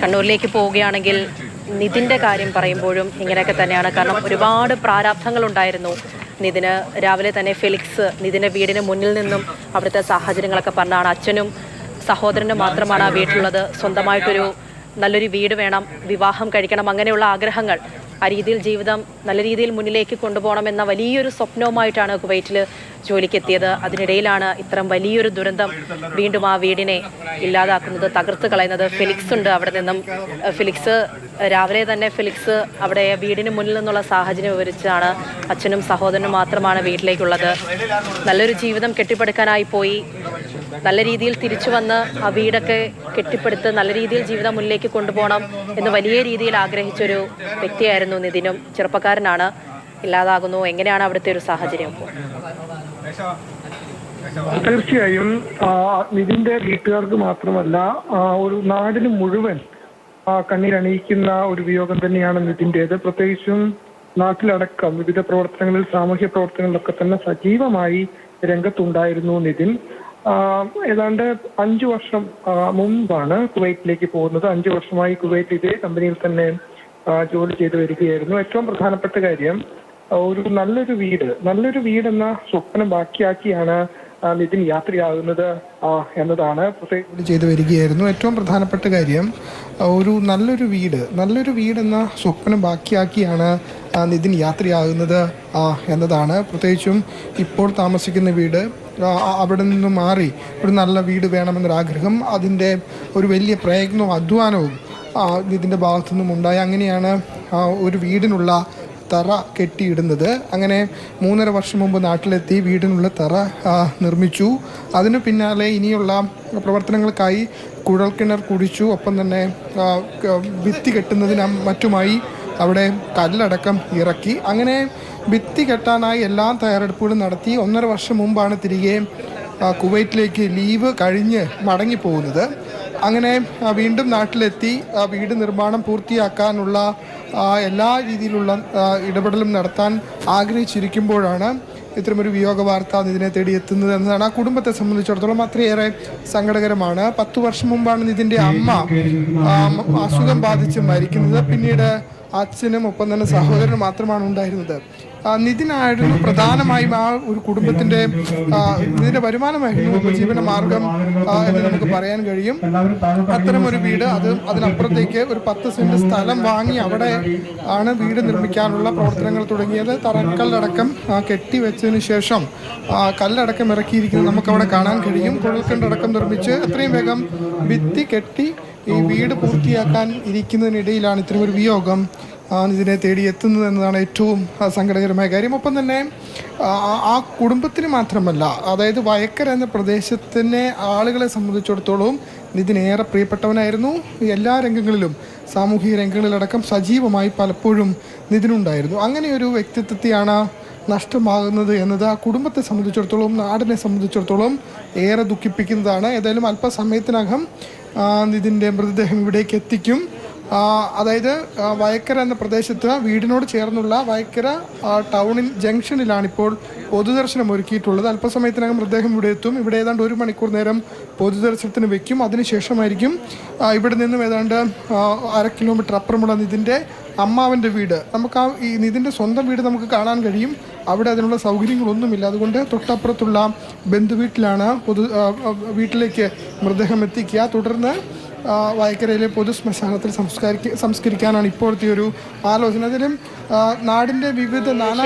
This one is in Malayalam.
കണ്ണൂരിലേക്ക് പോവുകയാണെങ്കിൽ നിതിൻ്റെ കാര്യം പറയുമ്പോഴും ഇങ്ങനെയൊക്കെ തന്നെയാണ്. കാരണം ഒരുപാട് പ്രാരാബ്ധങ്ങളുണ്ടായിരുന്നു നിതിന്. രാവിലെ തന്നെ ഫെലിക്സ് നിതിൻ്റെ വീടിന് മുന്നിൽ നിന്നും അവിടുത്തെ സാഹചര്യങ്ങളൊക്കെ പറഞ്ഞാണ്. അച്ഛനും സഹോദരനും മാത്രമാണ് ആ വീട്ടിലുള്ളത്. സ്വന്തമായിട്ടൊരു നല്ലൊരു വീട് വേണം, വിവാഹം കഴിക്കണം, അങ്ങനെയുള്ള ആഗ്രഹങ്ങൾ, ആ രീതിയിൽ ജീവിതം നല്ല രീതിയിൽ മുന്നിലേക്ക് കൊണ്ടുപോകണമെന്ന വലിയൊരു സ്വപ്നവുമായിട്ടാണ് കുവൈറ്റിൽ ജോലിക്കെത്തിയത്. അതിനിടയിലാണ് ഇത്തരം വലിയൊരു ദുരന്തം വീണ്ടും ആ വീടിനെ ഇല്ലാതാക്കുന്നത്, തകർത്ത് കളയുന്നത്. ഫെലിക്സ് ഉണ്ട് അവിടെ നിന്നും. ഫെലിക്സ് രാവിലെ തന്നെ ഫെലിക്സ് അവിടെ വീടിന് മുന്നിൽ നിന്നുള്ള സാഹചര്യം വിവരിച്ചാണ്. അച്ഛനും സഹോദരനും മാത്രമാണ് വീട്ടിലേക്കുള്ളത്. നല്ലൊരു ജീവിതം കെട്ടിപ്പടുക്കാനായി പോയി, നല്ല രീതിയിൽ തിരിച്ചു വന്ന് ആ വീടൊക്കെ കെട്ടിപ്പടുത്ത് നല്ല രീതിയിൽ ജീവിതം മുന്നിലേക്ക് കൊണ്ടുപോകണം എന്ന് വലിയ രീതിയിൽ ആഗ്രഹിച്ചൊരു വ്യക്തിയായിരുന്നു നിതിനും. ചെറുപ്പക്കാരനാണ്, ഇല്ലാതാകുന്നു. എങ്ങനെയാണ് അവിടുത്തെ ഒരു സാഹചര്യം? തീർച്ചയായും നിതിന്റെ വീട്ടുകാർക്ക് മാത്രമല്ല ഒരു നാടിന് മുഴുവൻ കണ്ണീരണിയിക്കുന്ന ഒരു വിയോഗം തന്നെയാണ് നിതിൻ്റേത്. പ്രത്യേകിച്ചും നാട്ടിലടക്കം വിവിധ പ്രവർത്തനങ്ങളിൽ, സാമൂഹ്യ പ്രവർത്തനങ്ങളിലൊക്കെ തന്നെ സജീവമായി രംഗത്തുണ്ടായിരുന്നു നിതിൻ. ഏതാണ്ട് 5 വർഷം മുമ്പാണ് കുവൈറ്റിലേക്ക് പോകുന്നത്. 5 വർഷമായി കുവൈറ്റ് ഇതേ കമ്പനിയിൽ തന്നെ ജോലി ചെയ്തു വരികയായിരുന്നു. ഏറ്റവും പ്രധാനപ്പെട്ട കാര്യം ഒരു നല്ലൊരു വീട് എന്ന സ്വപ്നം ബാക്കിയാക്കിയാണ് നിതിൻ യാത്രയാകുന്നത് എന്നതാണ്. ചെയ്തു വരികയായിരുന്നു. ഏറ്റവും പ്രധാനപ്പെട്ട കാര്യം ഒരു നല്ലൊരു വീട് എന്ന സ്വപ്നം ബാക്കിയാക്കിയാണ് നിതിൻ യാത്രയാകുന്നത് എന്നതാണ്. പ്രത്യേകിച്ചും ഇപ്പോൾ താമസിക്കുന്ന വീട്, അവിടെ നിന്നും മാറി ഒരു നല്ല വീട് വേണമെന്നൊരാഗ്രഹം, അതിൻ്റെ ഒരു വലിയ പ്രയത്നവും അധ്വാനവും ഇതിൻ്റെ ഭാഗത്തുനിന്നും ഉണ്ടായി. അങ്ങനെയാണ് ഒരു വീടിനുള്ള തറ കെട്ടിയിടുന്നത്. അങ്ങനെ 3.5 വർഷം മുമ്പ് നാട്ടിലെത്തി വീടിനുള്ള തറ നിർമ്മിച്ചു. അതിനു പിന്നാലെ ഇനിയുള്ള പ്രവർത്തനങ്ങൾക്കായി കുഴൽക്കിണർ കുഴിച്ചു. ഒപ്പം തന്നെ ഭിത്തി കെട്ടുന്നതിനും മറ്റുമായി അവിടെ കല്ലടക്കം ഇറക്കി. അങ്ങനെ ഭിത്തി കെട്ടാനായി എല്ലാ തയ്യാറെടുപ്പുകളും നടത്തി 1.5 വർഷം മുമ്പാണ് തിരികെ കുവൈറ്റിലേക്ക് ലീവ് കഴിഞ്ഞ് മടങ്ങിപ്പോകുന്നത്. അങ്ങനെ വീണ്ടും നാട്ടിലെത്തി വീട് നിർമ്മാണം പൂർത്തിയാക്കാനുള്ള എല്ലാ രീതിയിലുള്ള ഇടപെടലും നടത്താൻ ആഗ്രഹിച്ചിരിക്കുമ്പോഴാണ് ഇത്തരമൊരു വിയോഗ വാർത്ത ഇതിനെ തേടി എത്തുന്നത് എന്നതാണ്. ആ കുടുംബത്തെ സംബന്ധിച്ചിടത്തോളം അത്രയേറെ സങ്കടകരമാണ്. 10 വർഷം മുമ്പാണ് ഇതിൻ്റെ അമ്മ അസുഖം ബാധിച്ച് മരിക്കുന്നത്. പിന്നീട് അച്ഛനും ഒപ്പം തന്നെ സഹോദരനും മാത്രമാണ് ഉണ്ടായിരുന്നത്. നിതിനായിരുന്നു പ്രധാനമായും ആ ഒരു കുടുംബത്തിൻ്റെ ഇതിൻ്റെ വരുമാനമായിരുന്നു ഉപജീവന മാർഗം എന്ന് നമുക്ക് പറയാൻ കഴിയും. അത്തരമൊരു വീട്, അതിനപ്പുറത്തേക്ക് ഒരു 10 സെന്റ് സ്ഥലം വാങ്ങി അവിടെ ആണ് വീട് നിർമ്മിക്കാനുള്ള പ്രവർത്തനങ്ങൾ തുടങ്ങിയത്. തറക്കല്ലടക്കം കെട്ടിവെച്ചതിന് ശേഷം കല്ലടക്കം ഇറക്കിയിരിക്കുന്നത് നമുക്കവിടെ കാണാൻ കഴിയും. കുഴൽക്കണ്ടടക്കം നിർമ്മിച്ച് എത്രയും വേഗം ഭിത്തി കെട്ടി ഈ വീട് പൂർത്തിയാക്കാൻ ഇരിക്കുന്നതിനിടയിലാണ് ഇത്തരമൊരു വിയോഗം ഇതിനെ തേടി എത്തുന്നത് എന്നതാണ് ഏറ്റവും സങ്കടകരമായ കാര്യം. ഒപ്പം തന്നെ ആ കുടുംബത്തിന് മാത്രമല്ല, അതായത് വയക്കര എന്ന പ്രദേശത്തിനെ ആളുകളെ സംബന്ധിച്ചിടത്തോളം ഇതിനേറെ പ്രിയപ്പെട്ടവനായിരുന്നു. എല്ലാ രംഗങ്ങളിലും, സാമൂഹിക രംഗങ്ങളിലടക്കം സജീവമായി പലപ്പോഴും നിതിനുണ്ടായിരുന്നു. അങ്ങനെ ഒരു വ്യക്തിത്വത്തെയാണ് നഷ്ടമാകുന്നത് എന്നത് ആ കുടുംബത്തെ സംബന്ധിച്ചിടത്തോളം, നാടിനെ സംബന്ധിച്ചിടത്തോളം ഏറെ ദുഃഖിപ്പിക്കുന്നതാണ്. ഏതായാലും അല്പസമയത്തിനകം നിതിൻ്റെ മൃതദേഹം ഇവിടേക്ക് എത്തിക്കും. അതായത് വയക്കര എന്ന പ്രദേശത്ത് വീടിനോട് ചേർന്നുള്ള വയക്കര ടൗണിൽ ജംഗ്ഷനിലാണിപ്പോൾ പൊതുദർശനം ഒരുക്കിയിട്ടുള്ളത്. അല്പസമയത്തിനകം മൃതദേഹം ഇവിടെ എത്തും. ഇവിടെ ഏതാണ്ട് 1 മണിക്കൂർ നേരം പൊതുദർശനത്തിന് വെക്കും. അതിനുശേഷമായിരിക്കും ഇവിടെ നിന്നും ഏതാണ്ട് 1/2 കിലോമീറ്റർ അപ്പുറമുള്ള നിതിൻ്റെ അമ്മാവൻ്റെ വീട്, നമുക്ക് ഈ നിതിൻ്റെ സ്വന്തം വീട് നമുക്ക് കാണാൻ കഴിയും. അവിടെ അതിനുള്ള സൗകര്യങ്ങളൊന്നുമില്ല. അതുകൊണ്ട് തൊട്ടപ്പുറത്തുള്ള ബന്ധുവീട്ടിലാണ് വീട്ടിലേക്ക് മൃതദേഹം എത്തിക്കുക. തുടർന്ന് വയക്കരയിലെ പൊതു ശ്മശാനത്തിൽ സംസ്കരിക്കാനാണ് ഇപ്പോഴത്തെ ഒരു ആലോചന. അതിലും നാടിൻ്റെ വിവിധ നാനാ